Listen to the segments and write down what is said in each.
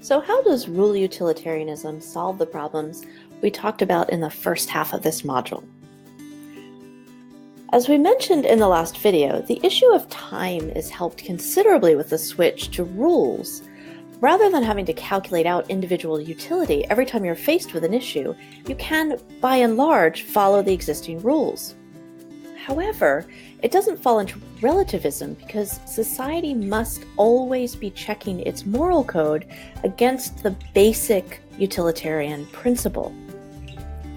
So how does rule utilitarianism solve the problems we talked about in the first half of this module? As we mentioned in the last video, the issue of time is helped considerably with the switch to rules. Rather than having to calculate out individual utility every time you're faced with an issue, you can, by and large, follow the existing rules. However, it doesn't fall into relativism because society must always be checking its moral code against the basic utilitarian principle.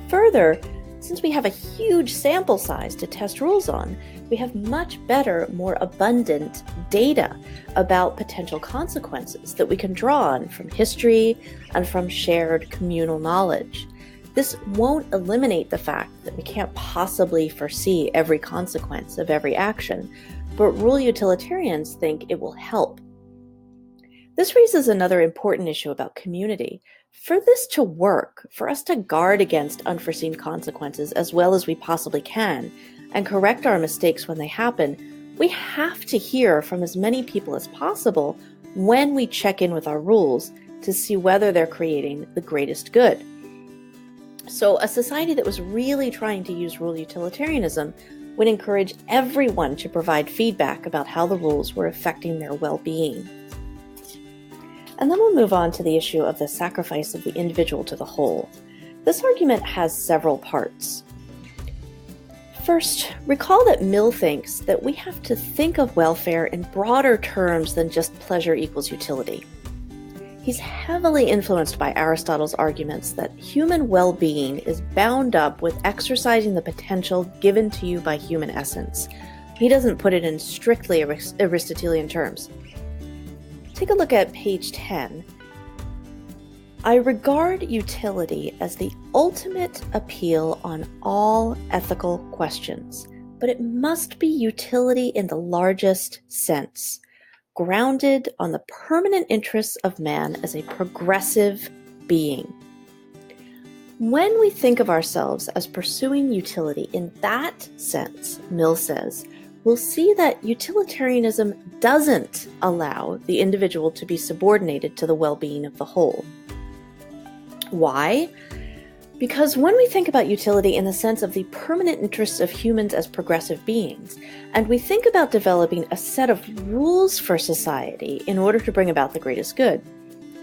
Further, since we have a huge sample size to test rules on, we have much better, more abundant data about potential consequences that we can draw on from history and from shared communal knowledge. This won't eliminate the fact that we can't possibly foresee every consequence of every action, but rule utilitarians think it will help. This raises another important issue about community. For this to work, for us to guard against unforeseen consequences as well as we possibly can, and correct our mistakes when they happen, we have to hear from as many people as possible when we check in with our rules to see whether they're creating the greatest good. So a society that was really trying to use rule utilitarianism would encourage everyone to provide feedback about how the rules were affecting their well-being. And then we'll move on to the issue of the sacrifice of the individual to the whole. This argument has several parts. First, recall that Mill thinks that we have to think of welfare in broader terms than just pleasure equals utility. He's heavily influenced by Aristotle's arguments that human well-being is bound up with exercising the potential given to you by human essence. He doesn't put it in strictly Aristotelian terms. Take a look at page 10. I regard utility as the ultimate appeal on all ethical questions, but it must be utility in the largest sense, grounded on the permanent interests of man as a progressive being. When we think of ourselves as pursuing utility in that sense, Mill says, we'll see that utilitarianism doesn't allow the individual to be subordinated to the well-being of the whole. Why? Because when we think about utility in the sense of the permanent interests of humans as progressive beings, and we think about developing a set of rules for society in order to bring about the greatest good,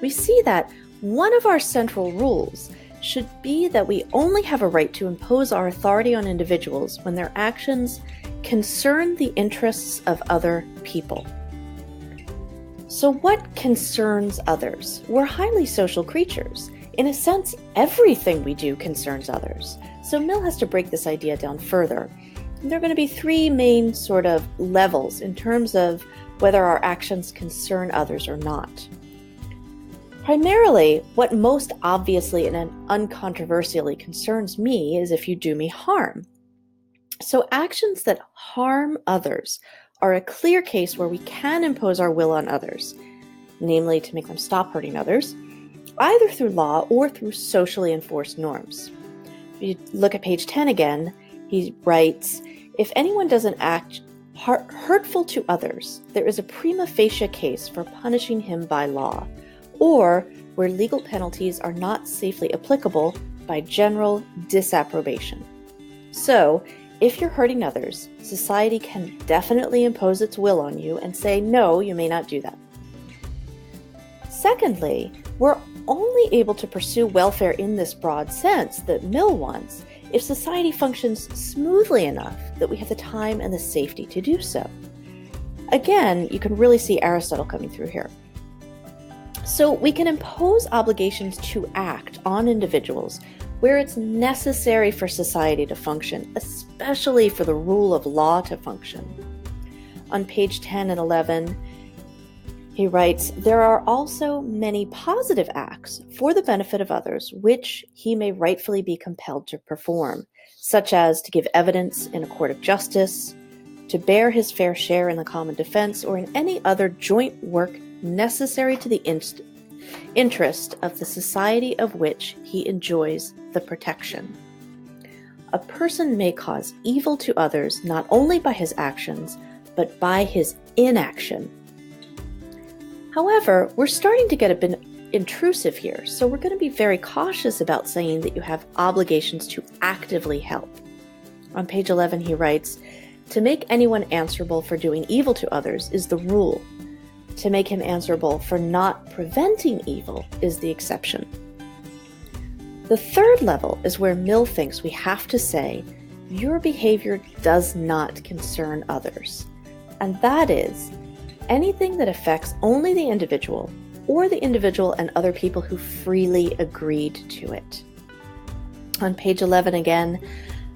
we see that one of our central rules should be that we only have a right to impose our authority on individuals when their actions concern the interests of other people. So what concerns others? We're highly social creatures. In a sense, everything we do concerns others. So Mill has to break this idea down further. And there are going to be three main sort of levels in terms of whether our actions concern others or not. Primarily, what most obviously and uncontroversially concerns me is if you do me harm. So actions that harm others are a clear case where we can impose our will on others, namely to make them stop hurting others, either through law or through socially enforced norms. If you look at page 10 again, he writes, if anyone doesn't act hurtful to others, there is a prima facie case for punishing him by law, or where legal penalties are not safely applicable by general disapprobation. So, if you're hurting others, society can definitely impose its will on you and say, no, you may not do that. Secondly, we're only able to pursue welfare in this broad sense that Mill wants if society functions smoothly enough that we have the time and the safety to do so. Again, you can really see Aristotle coming through here. So we can impose obligations to act on individuals where it's necessary for society to function, especially for the rule of law to function. On page 10 and 11, he writes, there are also many positive acts for the benefit of others which he may rightfully be compelled to perform, such as to give evidence in a court of justice, to bear his fair share in the common defense, or in any other joint work necessary to the interest of the society of which he enjoys the protection. A person may cause evil to others not only by his actions, but by his inaction. However, we're starting to get a bit intrusive here, so we're going to be very cautious about saying that you have obligations to actively help. On page 11, he writes, "To make anyone answerable for doing evil to others is the rule. To make him answerable for not preventing evil is the exception." The third level is where Mill thinks we have to say, your behavior does not concern others. And that is, anything that affects only the individual or the individual and other people who freely agreed to it. On page 11 again,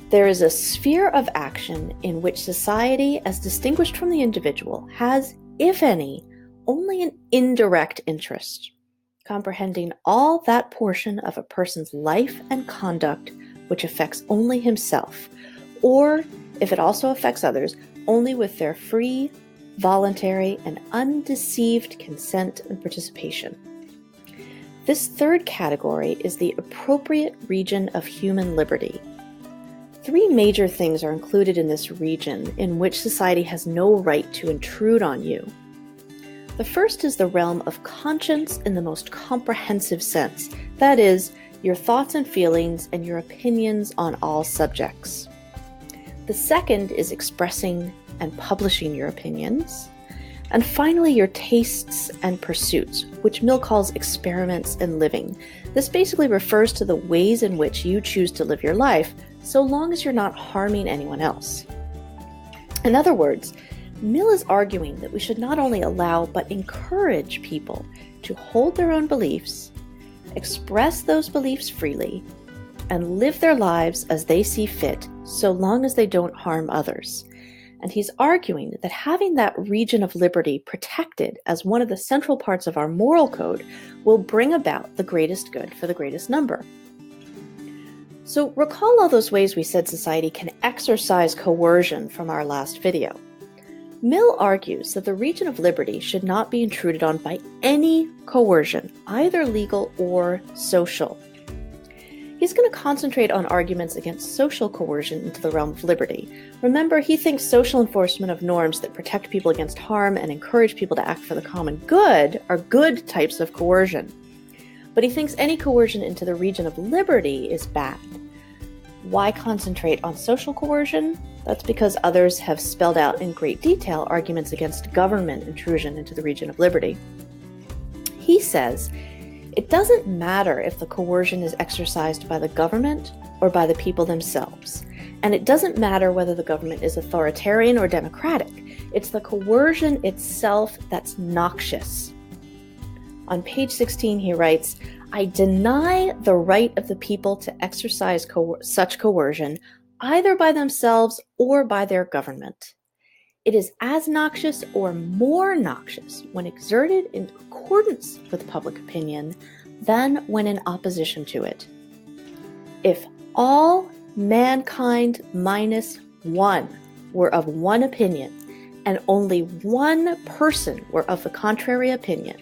there is a sphere of action in which society, as distinguished from the individual, has, if any, only an indirect interest, comprehending all that portion of a person's life and conduct which affects only himself, or, if it also affects others, only with their free, voluntary, and undeceived consent and participation. This third category is the appropriate region of human liberty. Three major things are included in this region in which society has no right to intrude on you. The first is the realm of conscience in the most comprehensive sense, that is, your thoughts and feelings and your opinions on all subjects. The second is expressing and publishing your opinions. And finally, your tastes and pursuits, which Mill calls experiments in living. This basically refers to the ways in which you choose to live your life, so long as you're not harming anyone else. In other words, Mill is arguing that we should not only allow but encourage people to hold their own beliefs, express those beliefs freely, and live their lives as they see fit, so long as they don't harm others. And he's arguing that having that region of liberty protected as one of the central parts of our moral code will bring about the greatest good for the greatest number. So recall all those ways we said society can exercise coercion from our last video. Mill argues that the region of liberty should not be intruded on by any coercion, either legal or social. He's going to concentrate on arguments against social coercion into the realm of liberty. Remember, he thinks social enforcement of norms that protect people against harm and encourage people to act for the common good are good types of coercion. But he thinks any coercion into the region of liberty is bad. Why concentrate on social coercion? That's because others have spelled out in great detail arguments against government intrusion into the region of liberty. He says, it doesn't matter if the coercion is exercised by the government or by the people themselves. And it doesn't matter whether the government is authoritarian or democratic. It's the coercion itself that's noxious. On page 16, he writes, "I deny the right of the people to exercise such coercion either by themselves or by their government. It is as noxious or more noxious when exerted in accordance with public opinion than when in opposition to it. If all mankind minus one were of one opinion, and only one person were of the contrary opinion,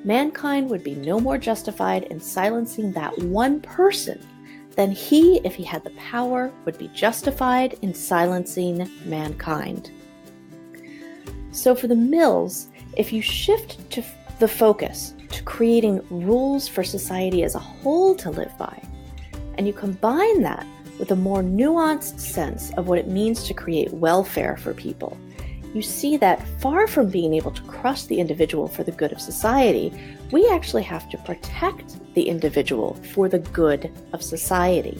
mankind would be no more justified in silencing that one person than he, if he had the power, would be justified in silencing mankind." So for the Mills, if you shift to the focus to creating rules for society as a whole to live by, and you combine that with a more nuanced sense of what it means to create welfare for people, you see that far from being able to crush the individual for the good of society, we actually have to protect the individual for the good of society.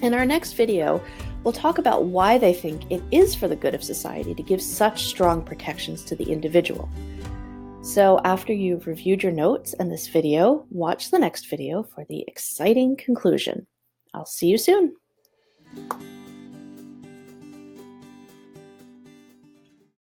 In our next video, we'll talk about why they think it is for the good of society to give such strong protections to the individual. So after you've reviewed your notes and this video, watch the next video for the exciting conclusion. I'll see you soon.